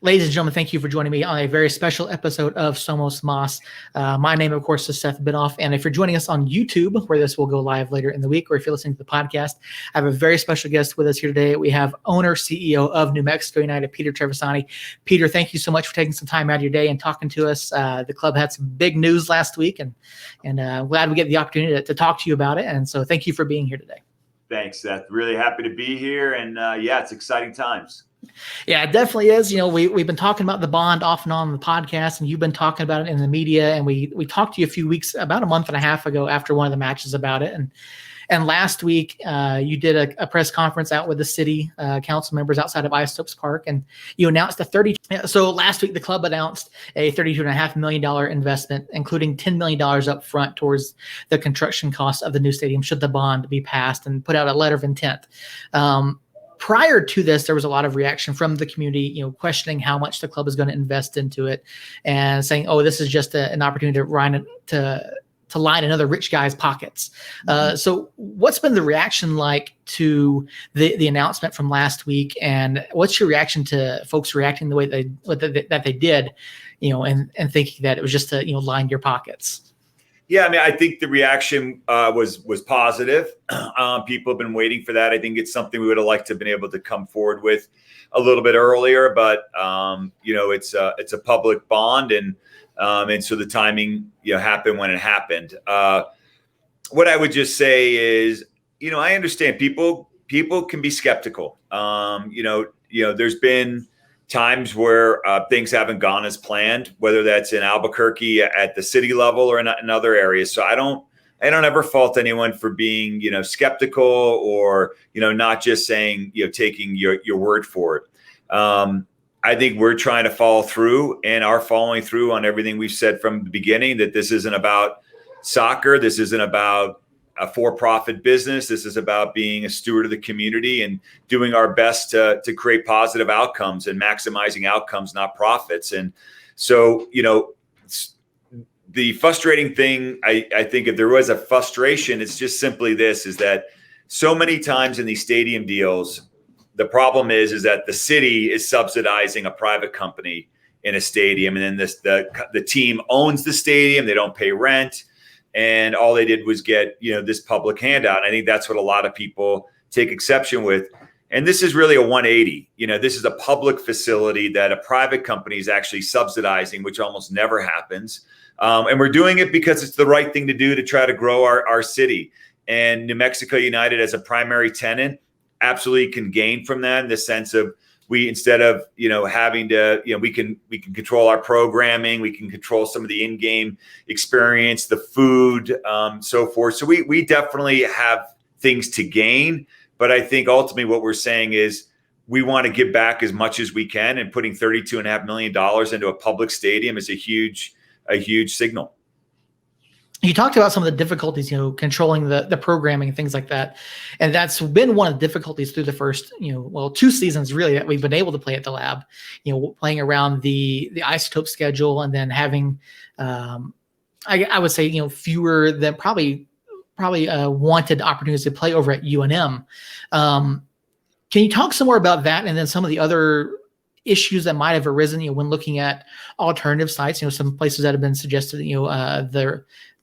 Ladies and gentlemen, thank you for joining me on a very special episode of Somos Moss. My name, of course, is Seth Bidoff, and if you're joining us on YouTube, where this will go live later in the week, or if you're listening to the podcast, I have a very special guest with us here today. We have owner, CEO of New Mexico United, Peter Trevisani. Peter, thank you so much for taking some time out of your day and talking to us. The club had some big news last week, and glad we get the opportunity to talk to you about it. And so thank you for being here today. Thanks, Seth. Really happy to be here, and it's exciting times. Yeah, it definitely is. We've been talking about the bond off and on the podcast, and you've been talking about it in the media. And we talked to you about a month and a half ago after one of the matches about it. And last week, you did a press conference out with the city council members outside of Isotopes Park, and you announced So last week, the club announced a $32.5 million investment, including $10 million up front towards the construction costs of the new stadium should the bond be passed, and put out a letter of intent. Prior to this, there was a lot of reaction from the community, questioning how much the club is going to invest into it, and saying, "Oh, this is just an opportunity to line another rich guy's pockets." So, what's been the reaction like to the announcement from last week, and what's your reaction to folks reacting the way that they did, and thinking that it was just to line your pockets? Yeah, I think the reaction was positive. People have been waiting for that. I think it's something we would have liked to have been able to come forward with a little bit earlier, but it's a public bond, and so the timing happened when it happened. What I would just say is, I understand people can be skeptical. There's been times where things haven't gone as planned, whether that's in Albuquerque at the city level or in other areas. So I don't ever fault anyone for being, skeptical or, not just saying, taking your word for it. I think we're trying to follow through and are following through on everything we've said from the beginning, that this isn't about soccer. This isn't about a for-profit business. This is about being a steward of the community and doing our best to create positive outcomes and maximizing outcomes, not profits. And so, the frustrating thing, I think if there was a frustration, it's just simply this, is that so many times in these stadium deals, the problem is that the city is subsidizing a private company in a stadium, and then the team owns the stadium. They don't pay rent. And all they did was get, this public handout. And I think that's what a lot of people take exception with. And this is really a 180. This is a public facility that a private company is actually subsidizing, which almost never happens. And we're doing it because it's the right thing to do to try to grow our city. And New Mexico United, as a primary tenant, absolutely can gain from that, in the sense of, we, instead of, having to, we can control our programming, we can control some of the in-game experience, the food, so forth. So we definitely have things to gain. But I think ultimately what we're saying is we want to give back as much as we can, and putting $32.5 million into a public stadium is a huge signal. You talked about some of the difficulties, controlling the programming and things like that. And that's been one of the difficulties through the first, 2 seasons really that we've been able to play at the lab, playing around the isotope schedule, and then having, I would say, fewer than probably wanted opportunities to play over at UNM. Can you talk some more about that, and then some of the other issues that might have arisen, when looking at alternative sites, some places that have been suggested,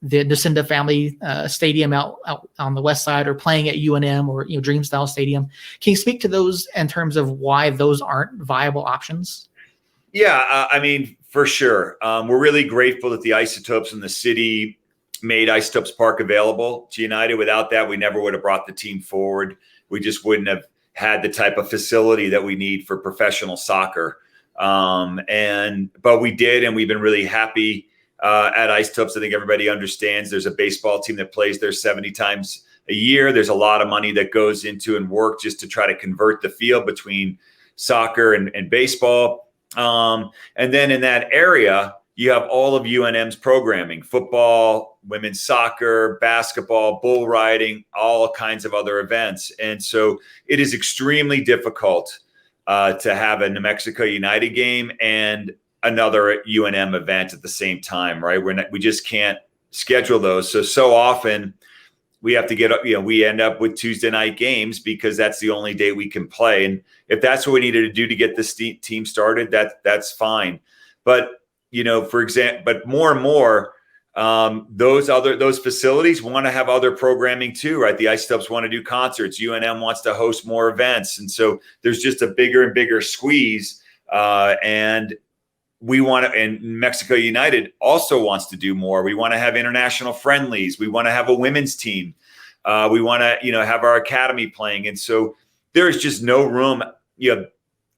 the Descenda family stadium out on the west side, or playing at UNM or Dream Style Stadium. Can you speak to those in terms of why those aren't viable options? Yeah, for sure. We're really grateful that the Isotopes and the city made Isotopes Park available to United. Without that, we never would have brought the team forward. We just wouldn't have had the type of facility that we need for professional soccer. But we did, and we've been really happy at Isotopes. I think everybody understands there's a baseball team that plays there 70 times a year. There's a lot of money that goes into and work just to try to convert the field between soccer and baseball. And then in that area, you have all of UNM's programming: football, women's soccer, basketball, bull riding, all kinds of other events. And so it is extremely difficult to have a New Mexico United game and another UNM event at the same time, right? We just can't schedule those. So often we have to get up, we end up with Tuesday night games because that's the only day we can play. And if that's what we needed to do to get this team started, that's fine. But, for example, but more and more, those facilities want to have other programming too, right? The Isotopes want to do concerts. UNM wants to host more events. And so there's just a bigger and bigger squeeze. And we want to, and Mexico United also wants to do more. We want to have international friendlies. We want to have a women's team. We want to, have our academy playing. And so there is just no room.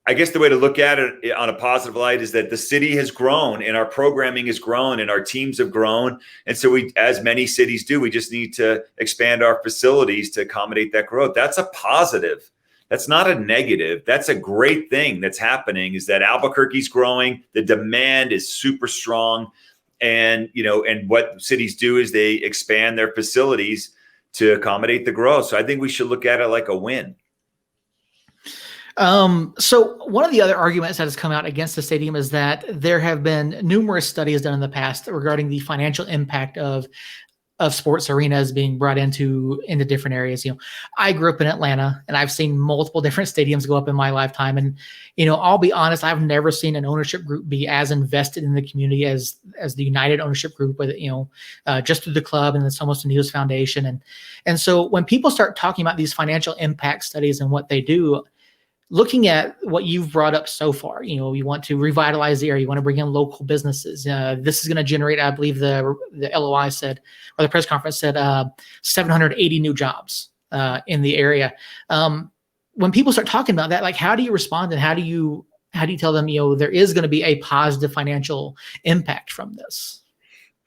I guess the way to look at it on a positive light is that the city has grown and our programming has grown and our teams have grown. And so we, as many cities do, we just need to expand our facilities to accommodate that growth. That's a positive. That's not a negative. That's a great thing that's happening, is that Albuquerque's growing. The demand is super strong. And, and what cities do is they expand their facilities to accommodate the growth. So I think we should look at it like a win. So one of the other arguments that has come out against the stadium is that there have been numerous studies done in the past regarding the financial impact of sports arenas being brought into different areas. I grew up in Atlanta and I've seen multiple different stadiums go up in my lifetime. And, I'll be honest, I've never seen an ownership group be as invested in the community as the United ownership group with, just through the club and the Somos Unidos Foundation. And so when people start talking about these financial impact studies and what they do, looking at what you've brought up so far, you want to revitalize the area, you want to bring in local businesses. This is going to generate, I believe the LOI said, or the press conference said, 780 new jobs in the area. When people start talking about that, like, how do you respond, and how do you tell them, there is going to be a positive financial impact from this?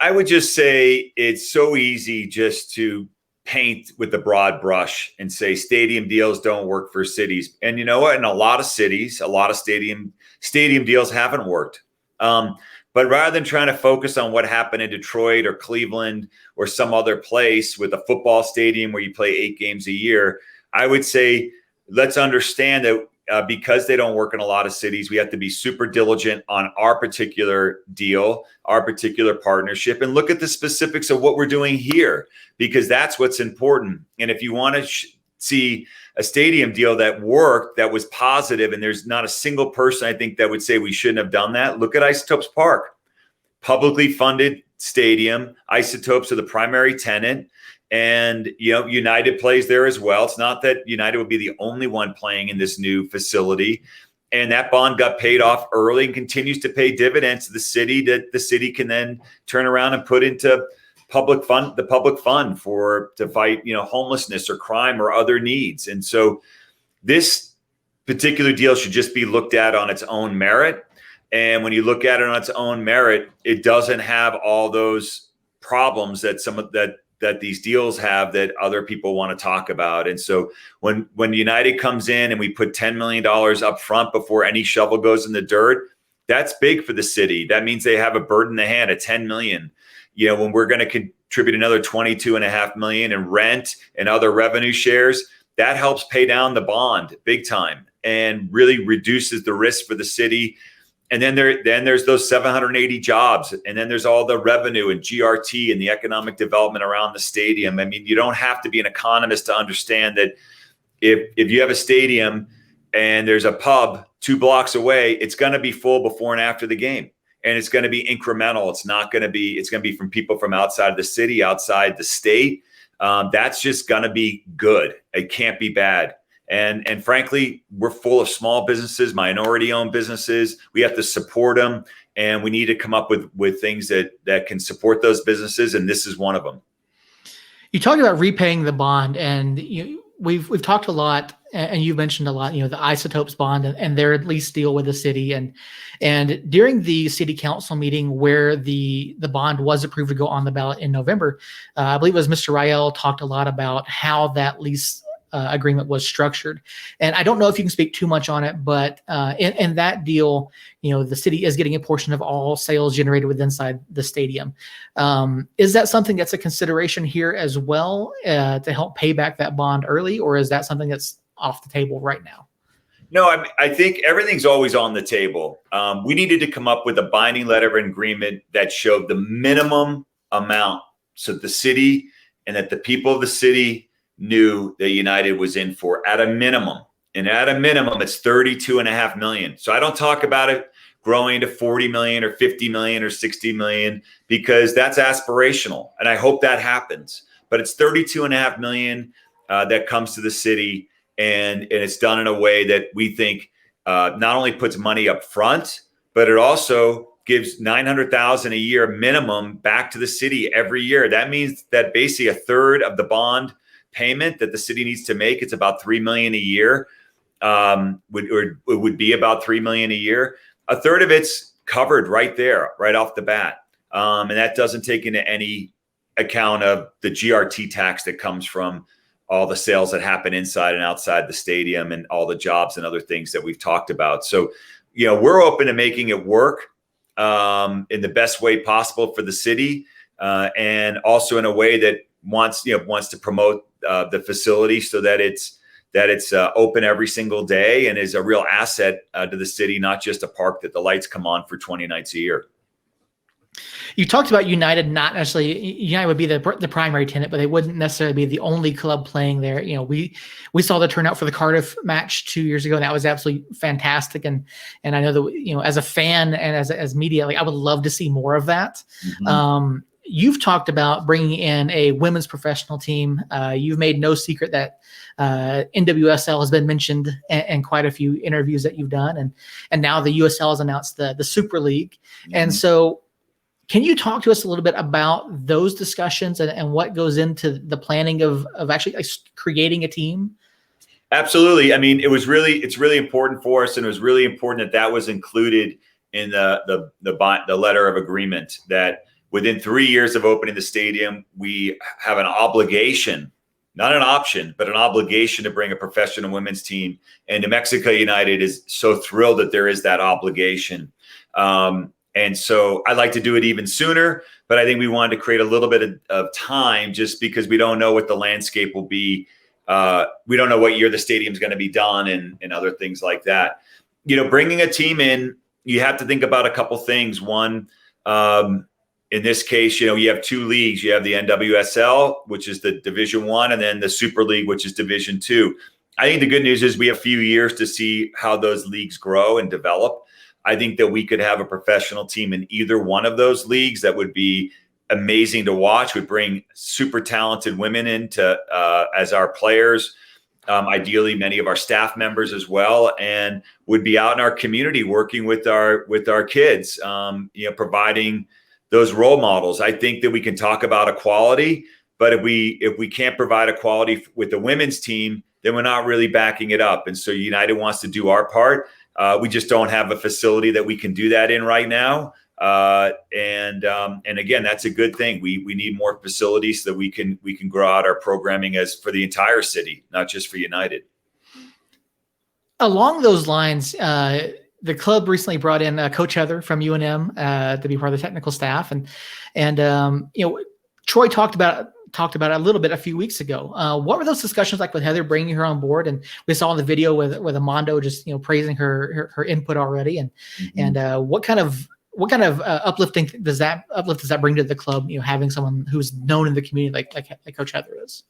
I would just say it's so easy just to paint with the broad brush and say stadium deals don't work for cities. And you know what? In a lot of cities, a lot of stadium deals haven't worked. But rather than trying to focus on what happened in Detroit or Cleveland or some other place with a football stadium where you play 8 games a year, I would say let's understand that because they don't work in a lot of cities, we have to be super diligent on our particular deal, our particular partnership, and look at the specifics of what we're doing here, because that's what's important. And if you want to see a stadium deal that worked, that was positive, and there's not a single person I think that would say we shouldn't have done that, look at Isotopes Park. Publicly funded stadium. Isotopes are the primary tenant. And, United plays there as well. It's not that United would be the only one playing in this new facility. And that bond got paid off early and continues to pay dividends to the city that the city can then turn around and put into the public fund to fight, homelessness or crime or other needs. And so this particular deal should just be looked at on its own merit. And when you look at it on its own merit, it doesn't have all those problems that these deals have that other people want to talk about. And so when United comes in and we put $10 million up front before any shovel goes in the dirt, that's big for the city. That means they have a bird in the hand at $10 million. When we're going to contribute another $22.5 million in rent and other revenue shares, that helps pay down the bond big time and really reduces the risk for the city. And then there's those 780 jobs. And then there's all the revenue and GRT and the economic development around the stadium. I mean, you don't have to be an economist to understand that if you have a stadium and there's a pub 2 blocks away, it's going to be full before and after the game. And it's going to be incremental. It's going to be from people from outside of the city, outside the state. That's just going to be good. It can't be bad. And frankly, we're full of small businesses, minority-owned businesses. We have to support them, and we need to come up with things that can support those businesses, and this is one of them. You talked about repaying the bond, and we've talked a lot, and you've mentioned a lot, the Isotopes bond and their lease deal with the city, and during the city council meeting where the bond was approved to go on the ballot in November, I believe it was Mr. Rael talked a lot about how that lease agreement was structured. And I don't know if you can speak too much on it, but in that deal, the city is getting a portion of all sales generated within inside the stadium. Is that something that's a consideration here as well to help pay back that bond early, or is that something that's off the table right now? No, I think everything's always on the table. We needed to come up with a binding letter of agreement that showed the minimum amount. So the city and that the people of the city knew that United was in for at a minimum. And at a minimum, it's 32.5 million. So I don't talk about it growing to 40 million or 50 million or 60 million, because that's aspirational. And I hope that happens. But it's 32.5 million that comes to the city. And it's done in a way that we think not only puts money up front, but it also gives 900,000 a year minimum back to the city every year. That means that basically a third of the bond payment that the city needs to make, it's about 3 million a year, would be about 3 million a year. A third of it's covered right there, right off the bat. And that doesn't take into any account of the GRT tax that comes from all the sales that happen inside and outside the stadium and all the jobs and other things that we've talked about. So, we're open to making it work in the best way possible for the city, and also in a way that wants to promote the facility so that it's open every single day and is a real asset to the city, not just a park that the lights come on for 20 nights a year. You talked about United, not necessarily United would be the primary tenant, but they wouldn't necessarily be the only club playing there. We saw the turnout for the Cardiff match 2 years ago, and that was absolutely fantastic. And I know that as a fan and as media, I would love to see more of that. Mm-hmm. You've talked about bringing in a women's professional team. You've made no secret that NWSL has been mentioned in quite a few interviews that you've done, and now the USL has announced the Super League, mm-hmm. And so. Can you talk to us a little bit about those discussions and what goes into the planning of actually creating a team? Absolutely. I mean, it's really important for us, and it was really important that was included in the letter of agreement, that within 3 years of opening the stadium, we have an obligation, not an option, but an obligation to bring a professional women's team. And New Mexico United is so thrilled that there is that obligation. And so I'd like to do it even sooner, but I think we wanted to create a little bit of time, just because we don't know what the landscape will be. We don't know what year the stadium's going to be done and other things like that. Bringing a team in, you have to think about a couple things. One, in this case, you have two leagues. You have the NWSL, which is the Division I, and then the Super League, which is Division II. I think the good news is we have a few years to see how those leagues grow and develop. I think that we could have a professional team in either one of those leagues that would be amazing to watch, would bring super talented women into as our players, ideally many of our staff members as well, and would be out in our community working with our kids, providing those role models. I think that we can talk about equality, but if we can't provide equality with the women's team, then we're not really backing it up. And so United wants to do our part. We just don't have a facility that we can do that in right now. And again, that's a good thing. We need more facilities so that we can grow out our programming as for the entire city, not just for United. Along those lines, the club recently brought in Coach Heather from UNM to be part of the technical staff, and Troy talked about it a little bit a few weeks ago. What were those discussions like with Heather bringing her on board? And we saw in the video with Amando just praising her input already. And mm-hmm. and what kind of uplift does that bring to the club? Having someone who's known in the community like Coach Heather is.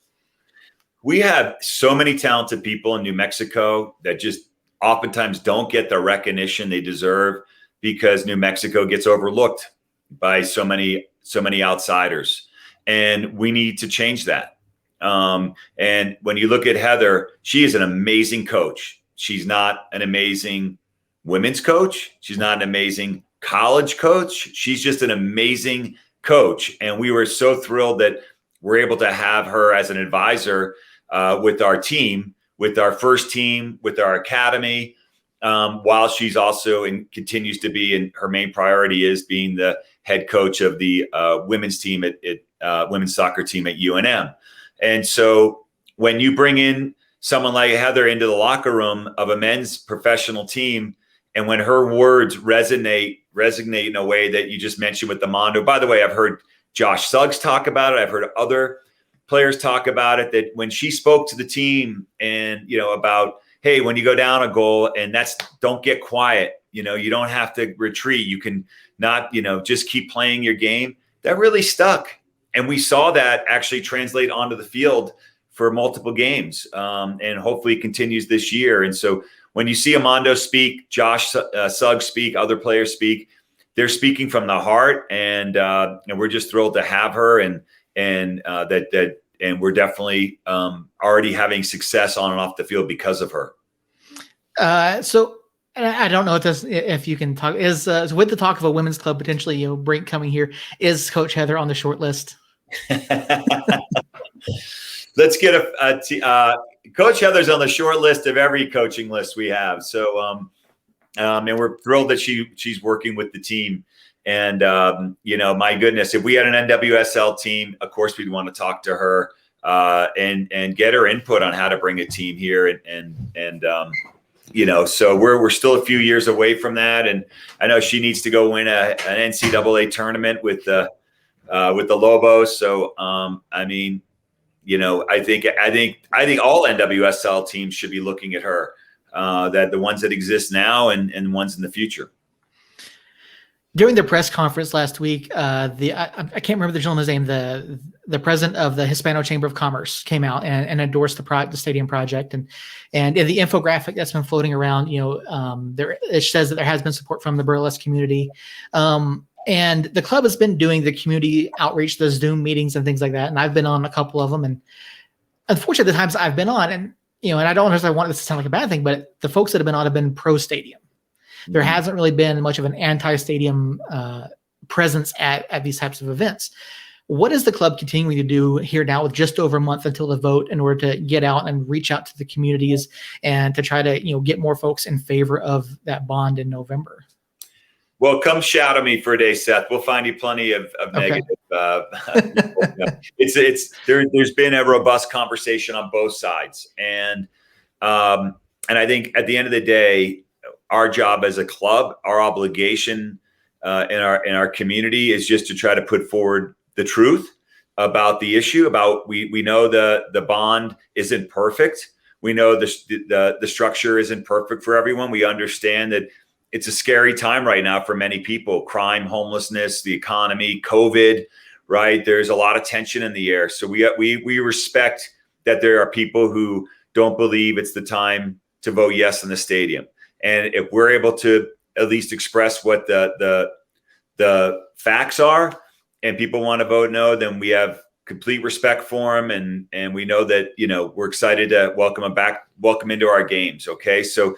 We have so many talented people in New Mexico that just oftentimes don't get the recognition they deserve, because New Mexico gets overlooked by so many outsiders. And we need to change that. And when you look at Heather, she is an amazing coach. She's not an amazing women's coach. She's not an amazing college coach. She's just an amazing coach. And we were so thrilled that we're able to have her as an advisor with our team, with our first team, with our academy, while she's also continues to be, and her main priority is being the head coach of the women's team at women's soccer team at UNM. And so when you bring in someone like Heather into the locker room of a men's professional team, and when her words resonate in a way that you just mentioned with the Mondo. By the way, I've heard Josh Suggs talk about it. I've heard other players talk about it, that when she spoke to the team and, about, hey, when you go down a goal, and don't get quiet, you don't have to retreat. You can not, just keep playing your game. That really stuck. And we saw that actually translate onto the field for multiple games, and hopefully continues this year. And so when you see Armando speak, Josh Suggs speak, other players speak, they're speaking from the heart, and we're just thrilled to have her, and we're definitely already having success on and off the field because of her. So I don't know if you can talk, is with the talk of a women's club potentially, Brink coming here, is Coach Heather on the short list? Let's get Coach Heather's on the short list of every coaching list we have. So, and we're thrilled that she's working with the team. And, my goodness, if we had an NWSL team, of course, we'd want to talk to her and get her input on how to bring a team here. So we're still a few years away from that. And I know she needs to go win an NCAA tournament with the Lobos. So, I think all NWSL teams should be looking at her, that the ones that exist now and the ones in the future. During the press conference last week, I can't remember the gentleman's name, the president of the Hispano Chamber of Commerce came out and endorsed the stadium project, and in the infographic that's been floating around, it says that there has been support from the burlesque community, and the club has been doing the community outreach, those Zoom meetings and things like that, and I've been on a couple of them, and unfortunately, the times I've been on, and I don't necessarily want this to sound like a bad thing, but the folks that have been on have been pro stadium. There hasn't really been much of an anti-stadium presence at these types of events. What is the club continuing to do here now with just over a month until the vote in order to get out and reach out to the communities and to try to get more folks in favor of that bond in November? Well, come shout at me for a day, Seth. We'll find you plenty of negative. There's been a robust conversation on both sides, and I think at the end of the day, our job as a club, our obligation in our community is just to try to put forward the truth about the issue. We know the bond isn't perfect. We know the structure isn't perfect for everyone. We understand that it's a scary time right now for many people: crime, homelessness, the economy, COVID. Right? There's a lot of tension in the air. So we respect that there are people who don't believe it's the time to vote yes in the stadium. And if we're able to at least express what the facts are, and people want to vote no, then we have complete respect for them, and we know that we're excited to welcome into our games. Okay, so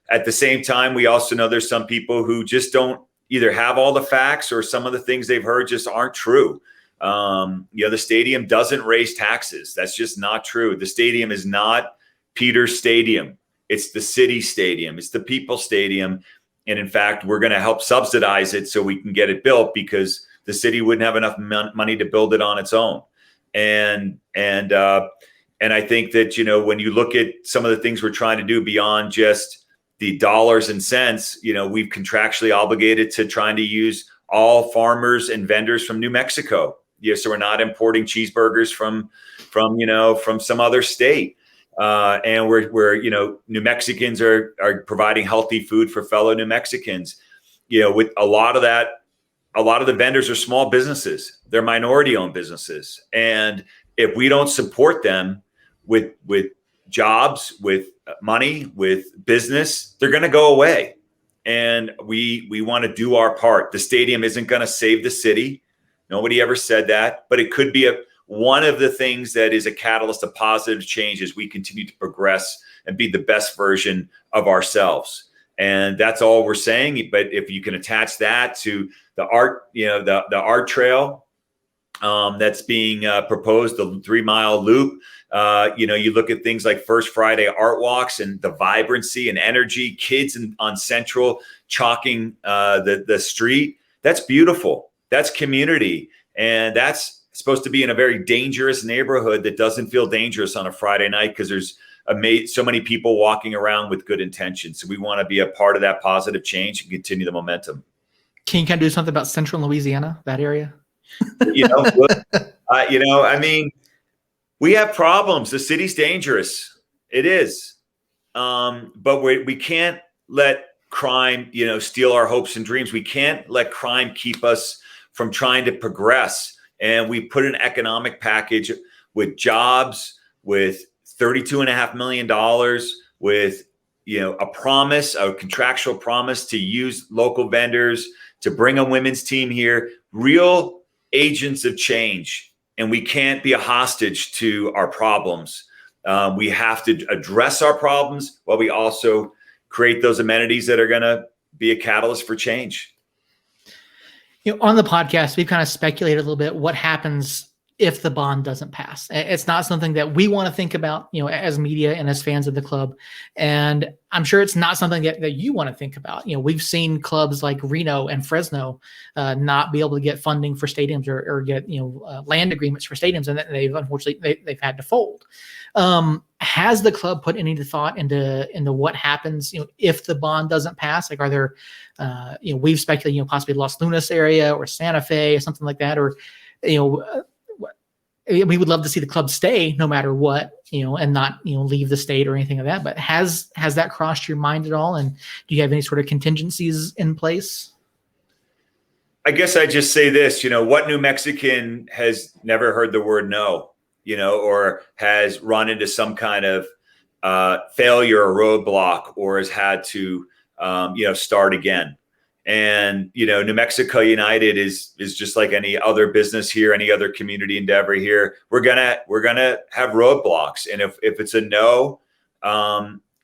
at the same time, we also know there's some people who just don't either have all the facts, or some of the things they've heard just aren't true. The stadium doesn't raise taxes. That's just not true. The stadium is not Peter's Stadium. It's the city stadium. It's the people stadium. And in fact, we're going to help subsidize it so we can get it built, because the city wouldn't have enough money to build it on its own. And I think that, when you look at some of the things we're trying to do beyond just the dollars and cents, we've contractually obligated to trying to use all farmers and vendors from New Mexico. So we're not importing cheeseburgers from some other state. And we're New Mexicans are providing healthy food for fellow New Mexicans. With a lot of the vendors are small businesses. They're minority-owned businesses, and if we don't support them with jobs, with money, with business, they're going to go away. And we want to do our part. The stadium isn't going to save the city. Nobody ever said that, but it could be one of the things that is a catalyst of positive change as we continue to progress and be the best version of ourselves. And that's all we're saying. But if you can attach that to the art, the art trail that's being proposed, the 3-mile loop, you look at things like First Friday art walks and the vibrancy and energy, kids on Central chalking the street. That's beautiful. That's community. And that's supposed to be in a very dangerous neighborhood that doesn't feel dangerous on a Friday night, because there's so many people walking around with good intentions. So we want to be a part of that positive change and continue the momentum. Can you kind of do something about Central Louisiana, that area? We have problems. The city's dangerous. It is. But we can't let crime, steal our hopes and dreams. We can't let crime keep us from trying to progress. and we put an economic package with jobs, with $32.5 million, with a contractual promise to use local vendors, to bring a women's team here, real agents of change. And we can't be a hostage to our problems. We have to address our problems while we also create those amenities that are going to be a catalyst for change. On the podcast, we've kind of speculated a little bit what happens if the bond doesn't pass. It's not something that we want to think about, as media and as fans of the club. And I'm sure it's not something that you want to think about. We've seen clubs like Reno and Fresno not be able to get funding for stadiums or get, land agreements for stadiums. And they've unfortunately, they've had to fold. Has the club put any thought into what happens, if the bond doesn't pass? Like, are there, we've speculated, possibly Los Lunas area or Santa Fe or something like that, or, we would love to see the club stay no matter what, and not, leave the state or anything like that. But has that crossed your mind at all? And do you have any sort of contingencies in place? I guess I just say this, what New Mexican has never heard the word no, or has run into some kind of failure or roadblock, or has had to, start again. And, New Mexico United is just like any other business here, any other community endeavor here. We're gonna have roadblocks. And if it's a no,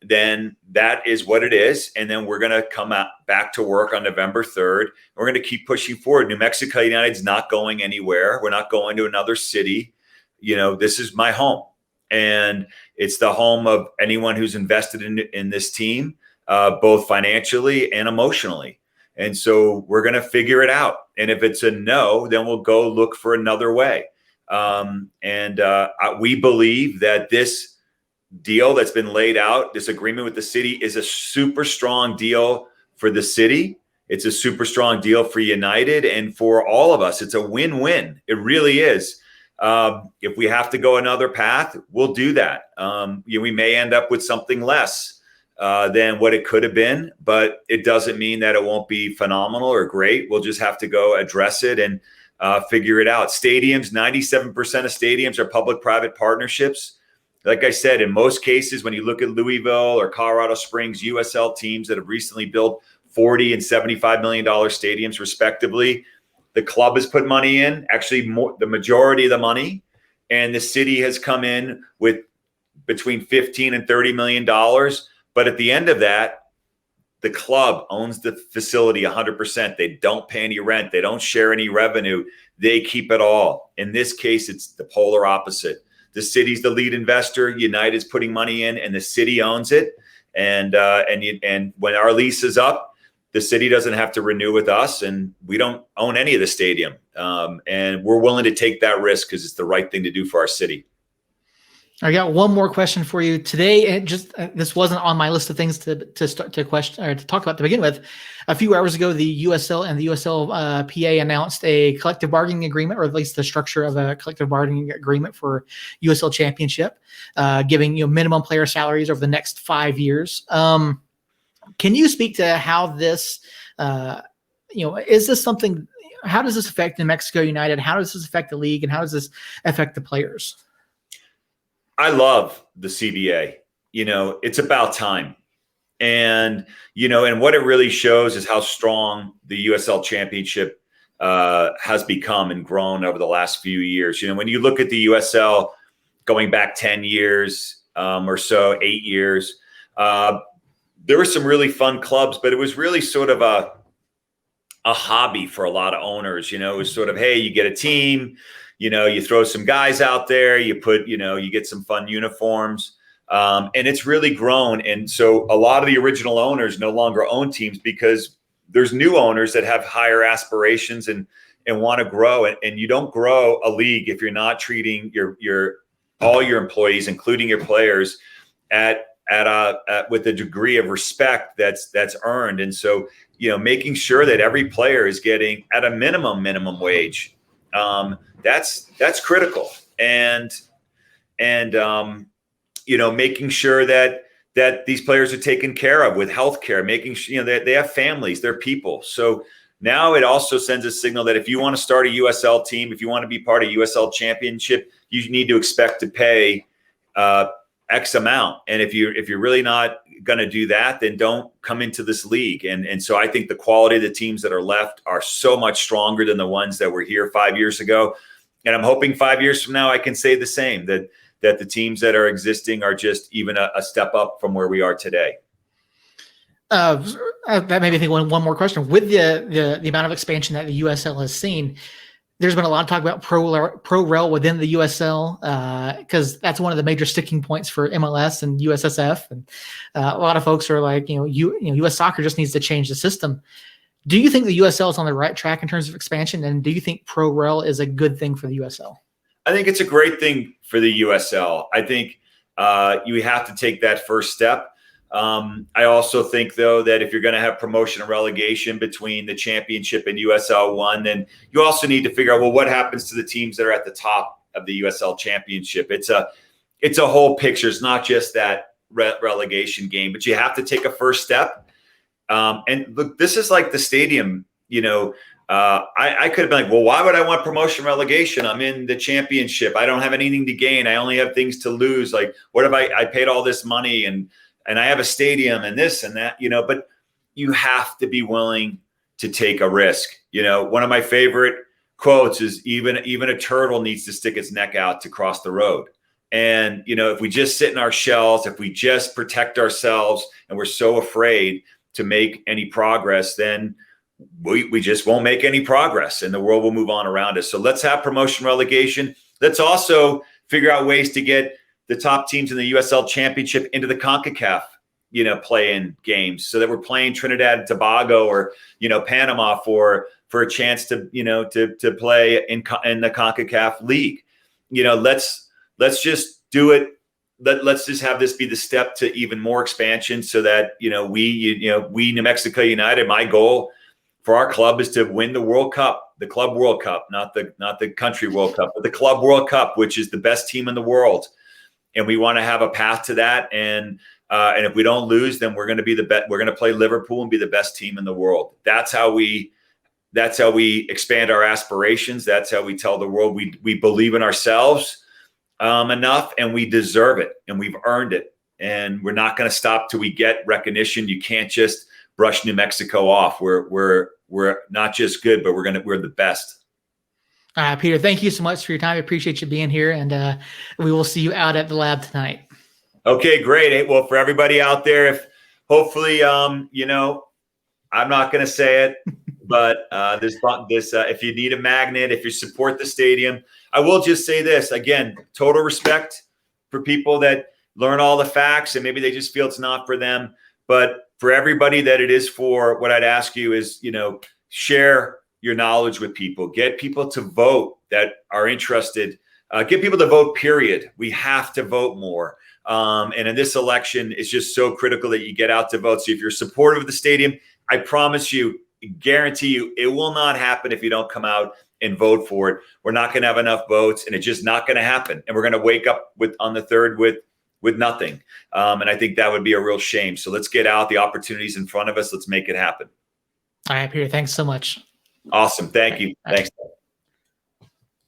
then that is what it is. And then we're gonna come back to work on November 3rd. We're gonna keep pushing forward. New Mexico United's not going anywhere. We're not going to another city. This is my home. And it's the home of anyone who's invested in this team, both financially and emotionally. And so we're going to figure it out. And if it's a no, then we'll go look for another way. We believe that this deal that's been laid out, this agreement with the city, is a super strong deal for the city. It's a super strong deal for United and for all of us. It's a win-win. It really is. If we have to go another path, we'll do that. We may end up with something less than what it could have been, but it doesn't mean that it won't be phenomenal or great. We'll just have to go address it and figure it out. Stadiums, 97% of stadiums are public-private partnerships. Like I said, in most cases, when you look at Louisville or Colorado Springs, USL teams that have recently built $40 and $75 million stadiums respectively, the club has put money in, actually the majority of the money, and the city has come in with between $15 and $30 million. But at the end of that, the club owns the facility 100%. They don't pay any rent. They don't share any revenue. They keep it all. In this case, it's the polar opposite. The city's the lead investor. United's putting money in, and the city owns it. And when our lease is up, the city doesn't have to renew with us, and we don't own any of the stadium. And we're willing to take that risk because it's the right thing to do for our city. I got one more question for you today. This wasn't on my list of things to start to question or to talk about to begin with. A few hours ago, the USL and the USLPA announced a collective bargaining agreement, or at least the structure of a collective bargaining agreement for USL Championship, giving minimum player salaries over the next 5 years. Can you speak to how this, is this something? How does this affect New Mexico United? How does this affect the league, and how does this affect the players? I love the CBA. It's about time. And what it really shows is how strong the USL Championship has become and grown over the last few years. When you look at the USL going back 10 years or so, 8 years, there were some really fun clubs, but it was really sort of a hobby for a lot of owners. It was sort of, hey, you get a team, you throw some guys out there, you get some fun uniforms, and it's really grown. And so a lot of the original owners no longer own teams because there's new owners that have higher aspirations and want to grow. And you don't grow a league if you're not treating all your employees, including your players, with a degree of respect that's earned. And so, making sure that every player is getting at a minimum wage, that's critical. And making sure that these players are taken care of with healthcare, making sure that they have families, they're people. So Now it also sends a signal that if you want to start a USL team, if you want to be part of USL Championship, you need to expect to pay X amount. And if you're really not going to do that, then don't come into this league. And so I think the quality of the teams that are left are so much stronger than the ones that were here 5 years ago. And I'm hoping 5 years from now I can say the same, that the teams that are existing are just even a step up from where we are today. That made me think one more question. With the amount of expansion that the USL has seen, there's been a lot of talk about pro rel within the USL, because that's one of the major sticking points for MLS and USSF. And a lot of folks are like, US soccer just needs to change the system. Do you think the USL is on the right track in terms of expansion? And do you think pro rel is a good thing for the USL? I think it's a great thing for the USL. I think you have to take that first step. I also think, though, that if you're going to have promotion and relegation between the championship and USL 1, then you also need to figure out, well, what happens to the teams that are at the top of the USL championship? It's a whole picture. It's not just that relegation game, but you have to take a first step. And look, this is like the stadium, I could have been like, well, why would I want promotion relegation? I'm in the championship. I don't have anything to gain. I only have things to lose. Like, what if I paid all this money and I have a stadium and this and that, but you have to be willing to take a risk. One of my favorite quotes is even a turtle needs to stick its neck out to cross the road. And, if we just sit in our shells, if we just protect ourselves and we're so afraid to make any progress, then we just won't make any progress and the world will move on around us. So let's have promotion relegation. Let's also figure out ways to get the top teams in the USL Championship into the CONCACAF, play-in games, so that we're playing Trinidad and Tobago or, Panama for a chance to, to play in the CONCACAF league. Let's just do it. Let's just have this be the step to even more expansion, so that, we New Mexico United, my goal for our club is to win the World Cup, the Club World Cup, not the Country World Cup, but the Club World Cup, which is the best team in the world. And we want to have a path to that. And if we don't lose, then we're going to be the best. We're going to play Liverpool and be the best team in the world. That's how we expand our aspirations. That's how we tell the world we believe in ourselves enough, and we deserve it, and we've earned it. And we're not going to stop till we get recognition. You can't just brush New Mexico off. We're not just good, but we're the best. All right, Peter, thank you so much for your time. I appreciate you being here, and we will see you out at the lab tonight. Okay, great. Well, for everybody out there, if hopefully, I'm not going to say it, but this, if you need a magnet, if you support the stadium, I will just say this again: total respect for people that learn all the facts and maybe they just feel it's not for them. But for everybody that it is for, what I'd ask you is, share your knowledge with people, get people to vote that are interested, get people to vote, period. We have to vote more. And in this election, it's just so critical that you get out to vote. So if you're supportive of the stadium, I promise you, guarantee you, it will not happen if you don't come out and vote for it. We're not going to have enough votes, and it's just not going to happen. And we're going to wake up on the 3rd with nothing. And I think that would be a real shame. So let's get out the opportunities in front of us. Let's make it happen. All right, Peter, thanks so much. Awesome. Thank you. Thanks.